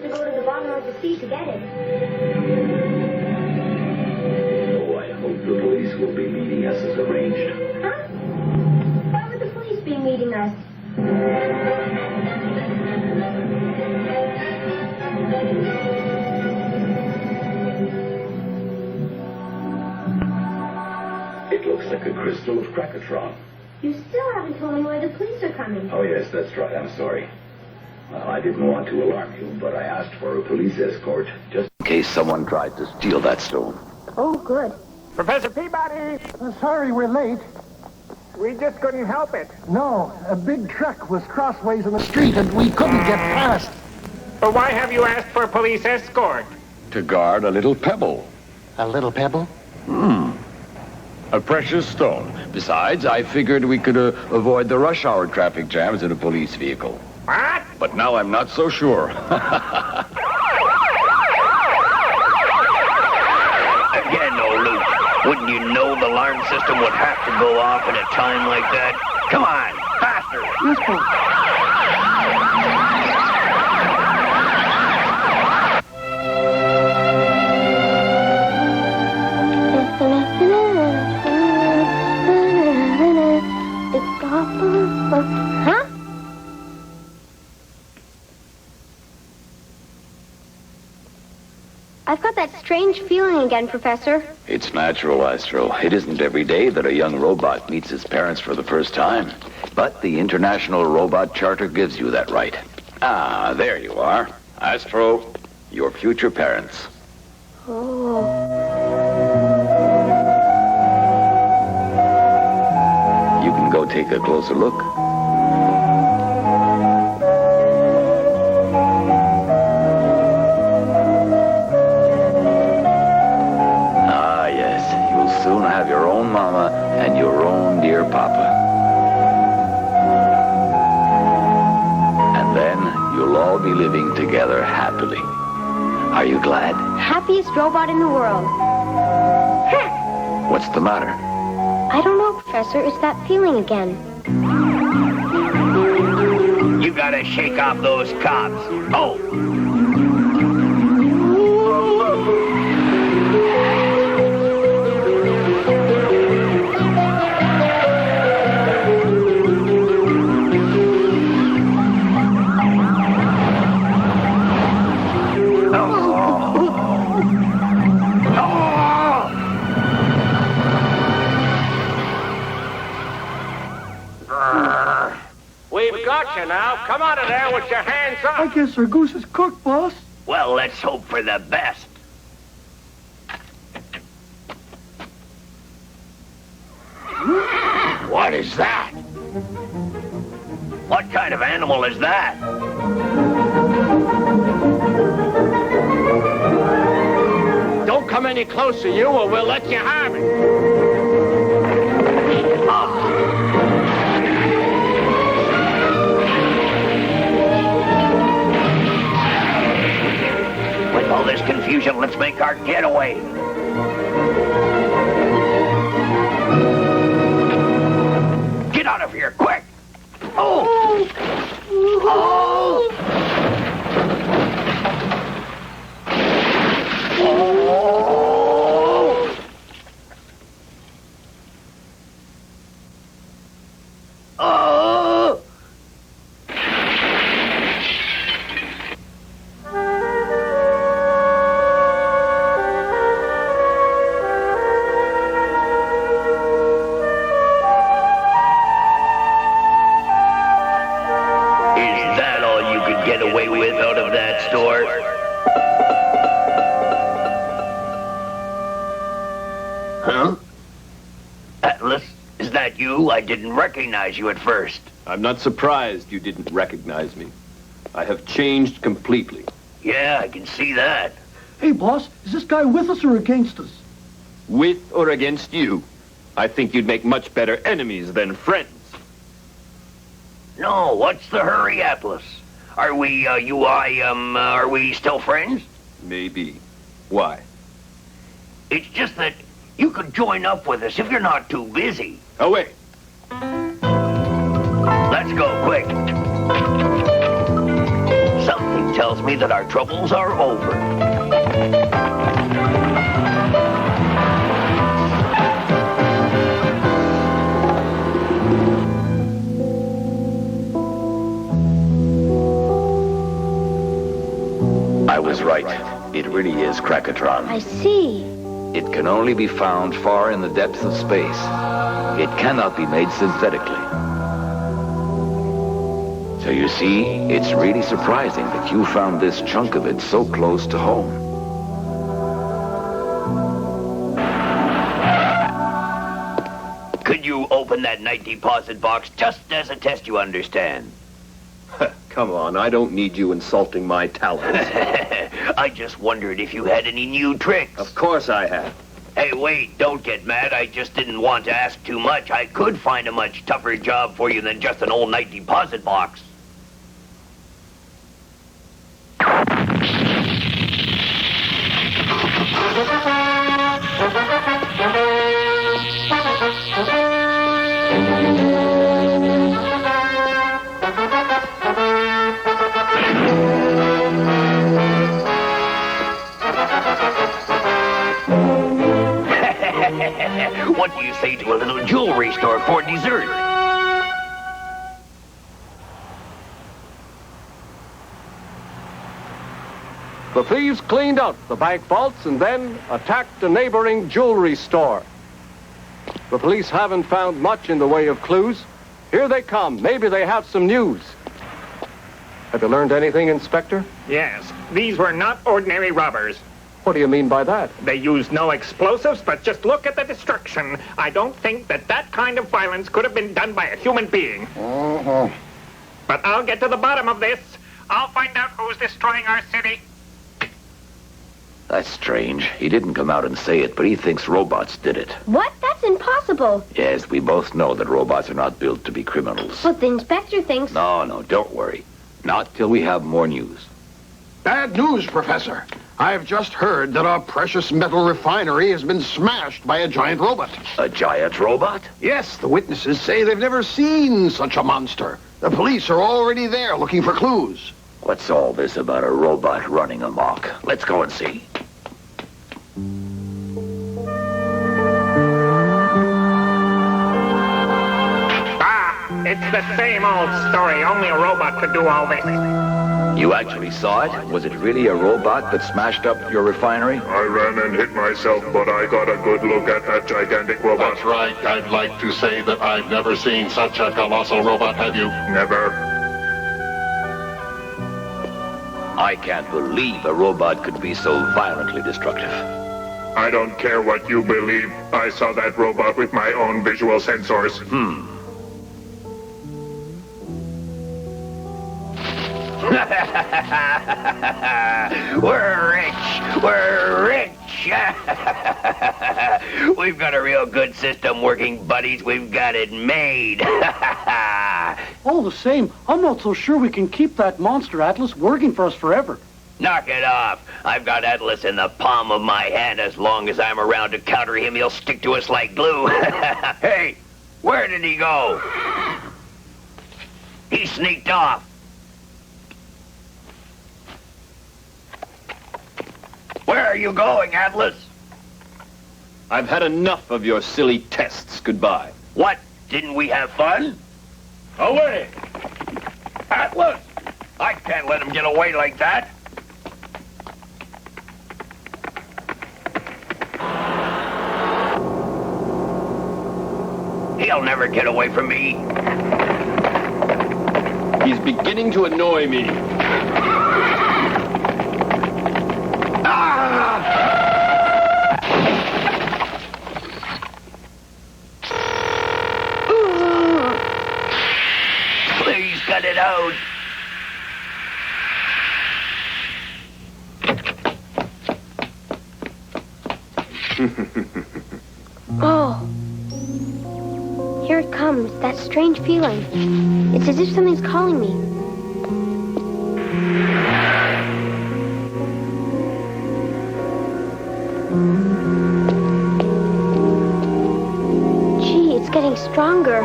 To go to the bottom of the sea to get it. Oh, I hope the police will be meeting us as arranged. Huh? Why would the police be meeting us? It looks like a crystal of Krakatron. You still haven't told me why the police are coming. Oh, yes, that's right. I'm sorry. Well, I didn't want to alarm you, but I asked for a police escort just in case someone tried to steal that stone. Oh, good. Professor Peabody! Sorry we're late. We just couldn't help it. No, a big truck was crossways in the street and we couldn't get past. But why have you asked for a police escort? To guard a little pebble. A little pebble? A precious stone. Besides, I figured we could avoid the rush hour traffic jams in a police vehicle. What? But now I'm not so sure. Again, old Luke. Wouldn't you know the alarm system would have to go off at a time like that? Come on, faster! Yes, sir. Huh? I've got that strange feeling again, Professor. It's natural, Astro. It isn't every day that a young robot meets his parents for the first time. But the International Robot Charter gives you that right. Ah, there you are. Astro, your future parents. Oh. You can go take a closer look. Ah, yes. You'll soon have your own mama and your own dear papa. And then you'll all be living together happily. Are you glad? Happiest robot in the world. What's the matter? I don't know, Professor. It's that feeling again. You gotta shake off those cops. Oh! We've got you now. Come out of there with your hands up. I guess our goose is cooked, boss. Well, let's hope for the best. What is that? What kind of animal is that? Don't come any closer, you, or we'll let you have it. With all this confusion, let's make our getaway. Get out of here, quick! Oh! Oh! Oh! Oh! Is that all you could get away with out of that store? Huh? Atlas, is that you? I didn't recognize you at first. I'm not surprised you didn't recognize me. I have changed completely. Yeah, I can see that. Hey, boss, is this guy with us or against us? With or against you, I think you'd make much better enemies than friends. No, what's the hurry, Atlas? Are we, are we still friends? Maybe. Why? It's just that you could join up with us if you're not too busy. Oh, wait. Let's go, quick. Something tells me me that our troubles are over. I was right. It really is Krakatron. I see. It can only be found far in the depths of space. It cannot be made synthetically. So you see, it's really surprising that you found this chunk of it so close to home. Could you open that night deposit box just as a test, you understand? Come on, I don't need you insulting my talents. I just wondered if you had any new tricks. Of course I have. Hey, wait, don't get mad. I just didn't want to ask too much. I could find a much tougher job for you than just an old night deposit box. What do you say to a little jewelry store for dessert? The thieves cleaned out the bank vaults and then attacked a neighboring jewelry store. The police haven't found much in the way of clues. Here they come. Maybe they have some news. Have you learned anything, Inspector? Yes, these were not ordinary robbers. What do you mean by that? They used no explosives, but just look at the destruction. I don't think that kind of violence could have been done by a human being. But I'll get to the bottom of this. I'll find out who's destroying our city. That's strange. He didn't come out and say it, but he thinks robots did it. What? That's impossible. Yes, we both know that robots are not built to be criminals. But the inspector thinks... No, don't worry. Not till we have more news. Bad news, Professor. I've just heard that our precious metal refinery has been smashed by a giant robot. A giant robot? Yes, the witnesses say they've never seen such a monster. The police are already there looking for clues. What's all this about a robot running amok? Let's go and see. It's the same old story. Only a robot could do all this. You actually saw it? Was it really a robot that smashed up your refinery? I ran and hit myself, but I got a good look at that gigantic robot. That's right. I'd like to say that I've never seen such a colossal robot, have you? Never. I can't believe a robot could be so violently destructive. I don't care what you believe. I saw that robot with my own visual sensors. We're rich. We're rich. We've got a real good system working, buddies. We've got it made. All the same, I'm not so sure we can keep that monster Atlas working for us forever. Knock it off. I've got Atlas in the palm of my hand. As long as I'm around to counter him, he'll stick to us like glue. Hey, where did he go? He sneaked off. Where are you going, Atlas? I've had enough of your silly tests. Goodbye. What? Didn't we have fun? Away! Atlas! I can't let him get away like that. He'll never get away from me. He's beginning to annoy me. Please cut it out. Oh. Here it comes, that strange feeling. It's as if something's calling me. Gee, it's getting stronger.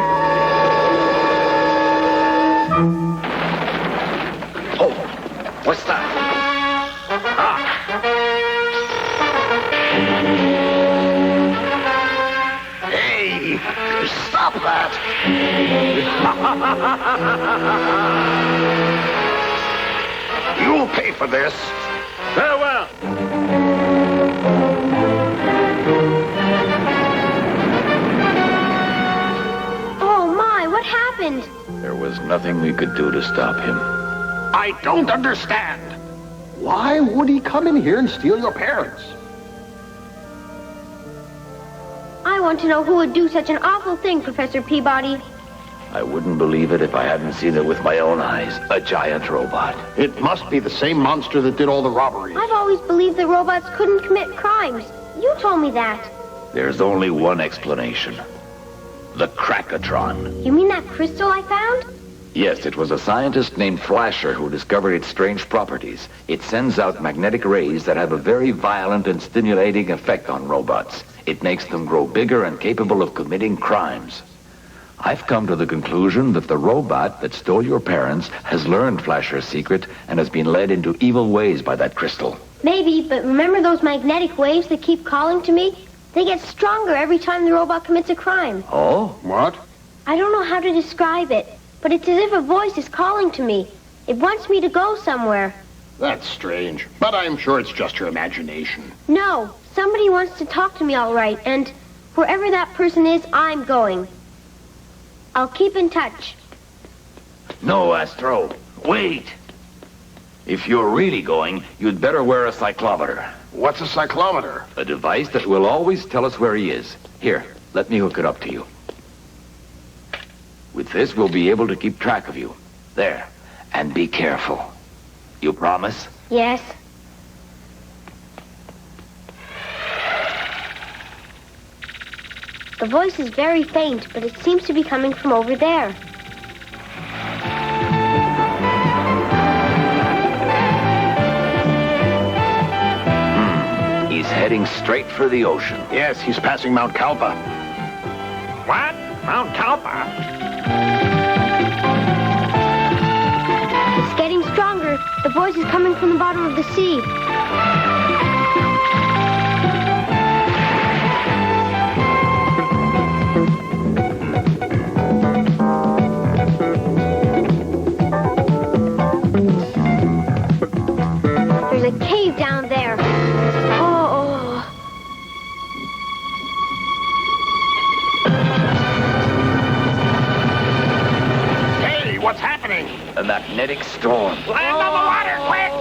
Oh, what's that? You'll pay for this. Farewell. Oh, my, what happened? There was nothing we could do to stop him. I don't understand. Why would he come in here and steal your parents? I want to know who would do such an awful thing, Professor Peabody. I wouldn't believe it if I hadn't seen it with my own eyes. A giant robot. It must be the same monster that did all the robberies. I've always believed that robots couldn't commit crimes. You told me that. There's only one explanation. The Krakatron. You mean that crystal I found? Yes, it was a scientist named Flasher who discovered its strange properties. It sends out magnetic rays that have a very violent and stimulating effect on robots. It makes them grow bigger and capable of committing crimes. I've come to the conclusion that the robot that stole your parents has learned Flasher's secret and has been led into evil ways by that crystal. Maybe, but remember those magnetic waves that keep calling to me? They get stronger every time the robot commits a crime. Oh? What? I don't know how to describe it, but it's as if a voice is calling to me. It wants me to go somewhere. That's strange, but I'm sure it's just your imagination. No, somebody wants to talk to me all right, and wherever that person is, I'm going. I'll keep in touch. No, Astro. Wait. If you're really going, you'd better wear a cyclometer. What's a cyclometer? A device that will always tell us where he is. Here, let me hook it up to you. With this, we'll be able to keep track of you. There. And be careful. You promise? Yes. The voice is very faint, but it seems to be coming from over there. He's heading straight for the ocean. Yes, he's passing Mount Kalpa. What? Mount Kalpa? It's getting stronger. The voice is coming from the bottom of the sea. There's a cave down there. Oh. Hey, what's happening? A magnetic storm. Land on the water, quick!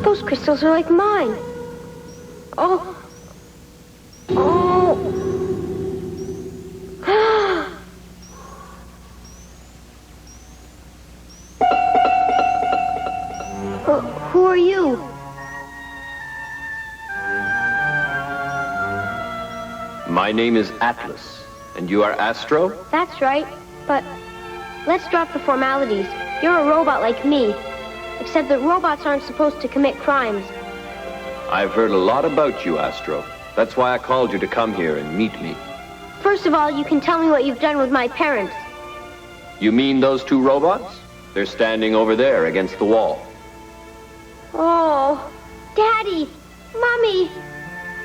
Those crystals are like mine. Oh. Oh. Who are you? My name is Atlas, and you are Astro? That's right, but let's drop the formalities. You're a robot like me, except that robots aren't supposed to commit crimes. I've heard a lot about you, Astro. That's why I called you to come here and meet me. First of all, you can tell me what you've done with my parents. You mean those two robots? They're standing over there against the wall. Oh, Daddy, Mommy,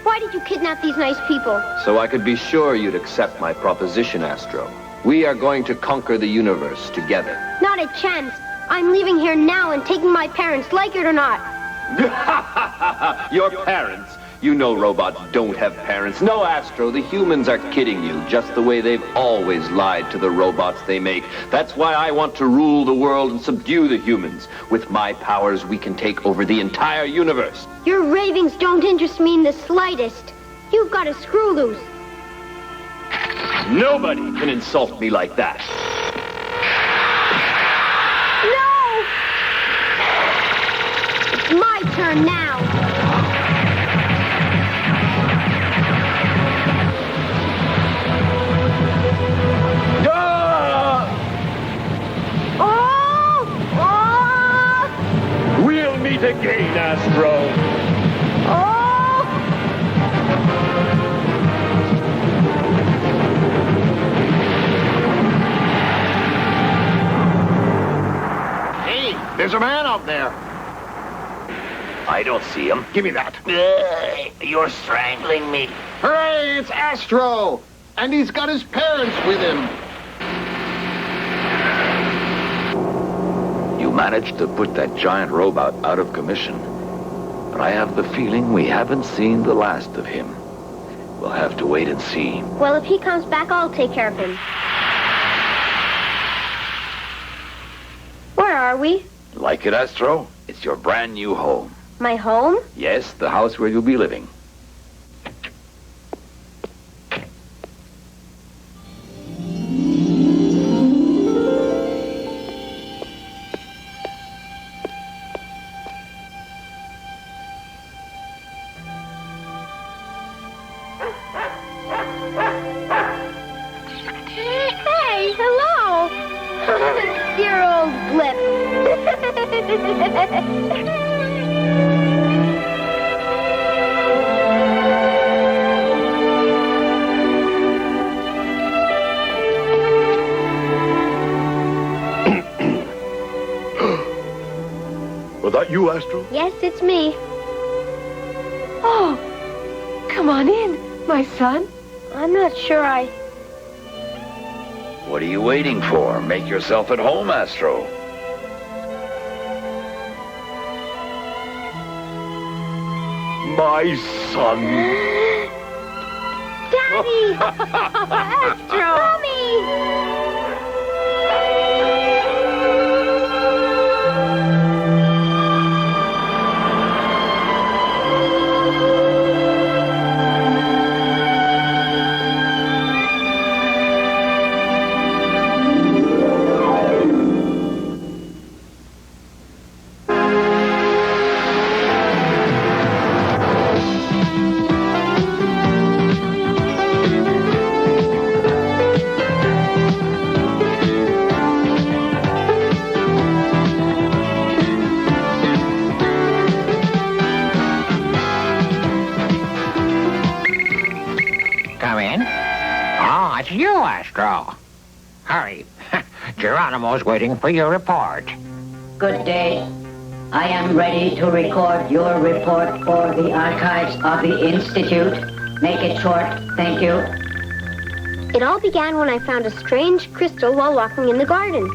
why did you kidnap these nice people? So I could be sure you'd accept my proposition, Astro. We are going to conquer the universe together. Not a chance. I'm leaving here now and taking my parents, like it or not. Your parents? You know robots don't have parents. No, Astro, the humans are kidding you, just the way they've always lied to the robots they make. That's why I want to rule the world and subdue the humans. With my powers, we can take over the entire universe. Your ravings don't interest me in the slightest. You've got a screw loose. Nobody can insult me like that. No! It's my turn now. We'll meet again, Astro. There's a man out there. I don't see him. Give me that. You're strangling me. Hooray, it's Astro! And he's got his parents with him. You managed to put that giant robot out of commission. But I have the feeling we haven't seen the last of him. We'll have to wait and see. Well, if he comes back, I'll take care of him. Where are we? Like it, Astro? It's your brand new home. My home? Yes, the house where you'll be living. Hey, hello! Dear old Blip. Was that you, Astro? Yes, it's me. Oh, come on in, my son. I'm not sure I... What are you waiting for? Make yourself at home, Astro. My son. Daddy! Astro! Mommy! Come in. Oh, it's you, Astro. Hurry. Geronimo's waiting for your report. Good day. I am ready to record your report for the archives of the Institute. Make it short, thank you. It all began when I found a strange crystal while walking in the garden.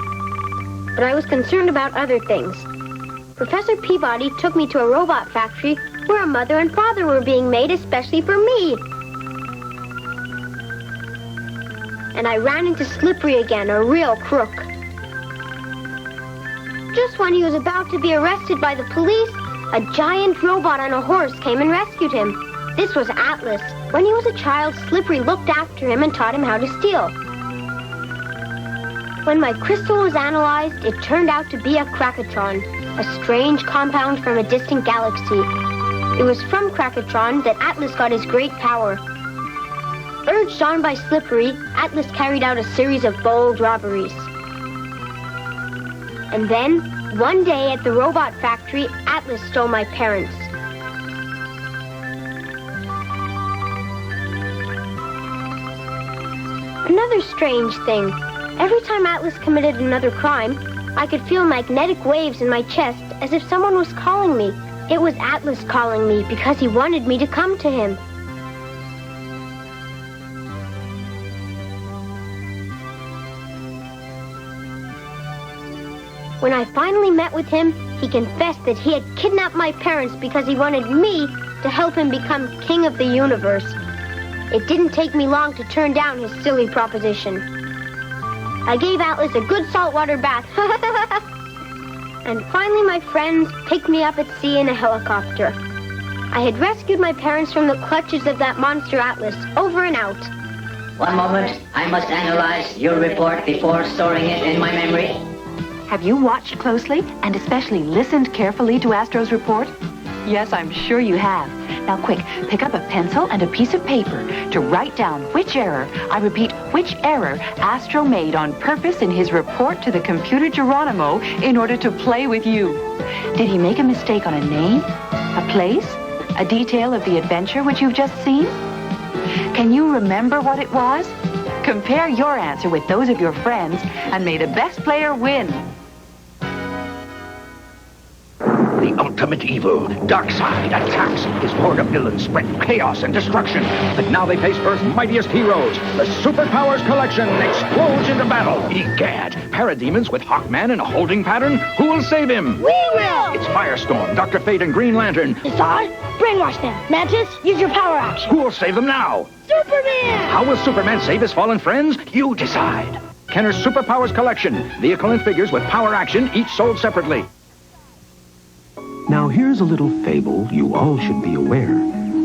But I was concerned about other things. Professor Peabody took me to a robot factory where a mother and father were being made especially for me. And I ran into Slippery again, a real crook. Just when he was about to be arrested by the police, a giant robot on a horse came and rescued him. This was Atlas. When he was a child, Slippery looked after him and taught him how to steal. When my crystal was analyzed, it turned out to be a Krakatron, a strange compound from a distant galaxy. It was from Krakatron that Atlas got his great power. Urged on by Slippery, Atlas carried out a series of bold robberies. And then, one day at the robot factory, Atlas stole my parents. Another strange thing. Every time Atlas committed another crime, I could feel magnetic waves in my chest as if someone was calling me. It was Atlas calling me because he wanted me to come to him. When I finally met with him, he confessed that he had kidnapped my parents because he wanted me to help him become king of the universe. It didn't take me long to turn down his silly proposition. I gave Atlas a good saltwater bath. And finally my friends picked me up at sea in a helicopter. I had rescued my parents from the clutches of that monster Atlas. Over and out. One moment, I must analyze your report before storing it in my memory. Have you watched closely and especially listened carefully to Astro's report? Yes, I'm sure you have. Now quick, pick up a pencil and a piece of paper to write down which error, I repeat, which error Astro made on purpose in his report to the computer Geronimo in order to play with you. Did he make a mistake on a name, a place, a detail of the adventure which you've just seen? Can you remember what it was? Compare your answer with those of your friends and may the best player win. ultimate evil. Darkseid attacks. His horde of villains spread chaos and destruction. But now they face Earth's mightiest heroes. The Superpowers Collection explodes into battle. Egad, parademons with Hawkman in a holding pattern? Who will save him? We will! It's Firestorm, Dr. Fate, and Green Lantern. Decide. Brainwash them. Mantis, use your power action. Who will save them now? Superman! How will Superman save his fallen friends? You decide. Kenner's Superpowers Collection. Vehicle and figures with power action, each sold separately. Now here's a little fable you all should be aware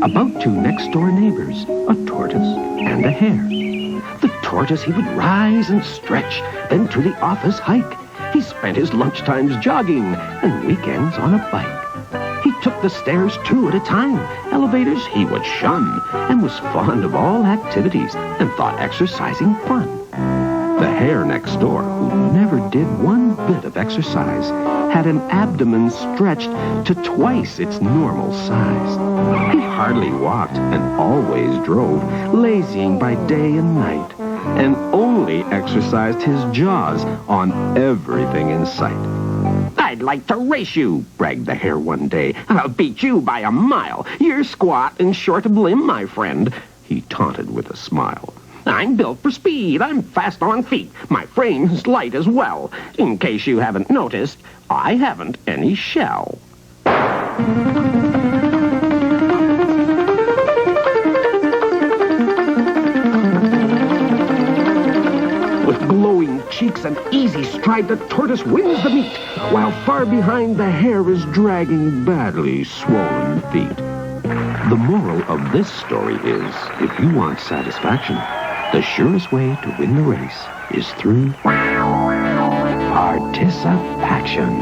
about two next-door neighbors, a tortoise and a hare. The tortoise, he would rise and stretch, then to the office hike. He spent his lunchtimes jogging and weekends on a bike. He took the stairs 2 at a time. Elevators he would shun and was fond of all activities and thought exercising fun. The hare next door, who never did one bit of exercise, had an abdomen stretched to twice its normal size. He hardly walked and always drove, lazying by day and night, and only exercised his jaws on everything in sight. I'd like to race you, bragged the hare one day. I'll beat you by a mile. You're squat and short of limb, my friend, he taunted with a smile. I'm built for speed. I'm fast on feet. My frame's light as well. In case you haven't noticed, I haven't any shell. With glowing cheeks and easy stride, the tortoise wins the meet, while far behind the hare is dragging badly swollen feet. The moral of this story is, if you want satisfaction, the surest way to win the race is through participation.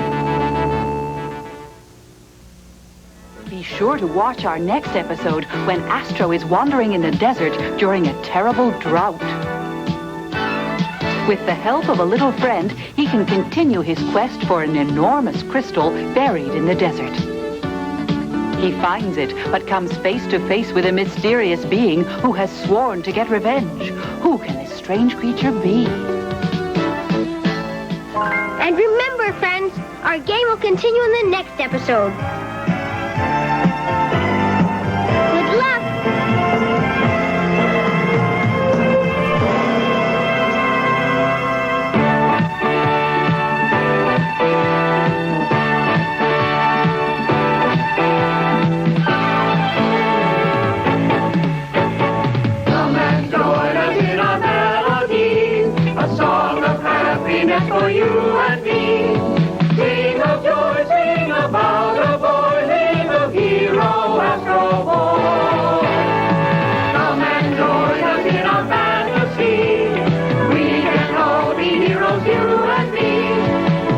Be sure to watch our next episode when Astro is wandering in the desert during a terrible drought. With the help of a little friend, he can continue his quest for an enormous crystal buried in the desert. He finds it, but comes face to face with a mysterious being who has sworn to get revenge. Who can this strange creature be? And remember, friends, our game will continue in the next episode. Good luck! For you and me, sing of joy, sing about a boy, little hero, Astro Boy. Come and join us in our fantasy. We can all be heroes, you and me.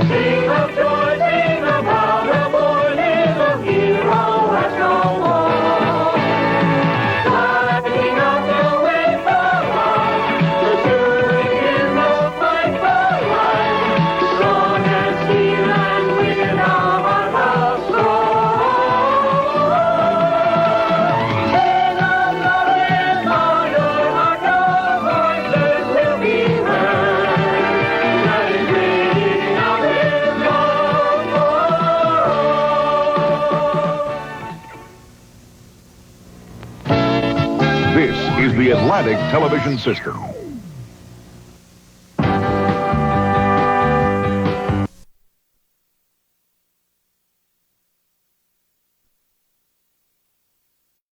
Sing of joy, sing about a boy, little hero, Astro Boy. Lighting up the way forward, pursuing in the fight for life. This is the Atlantic Television System.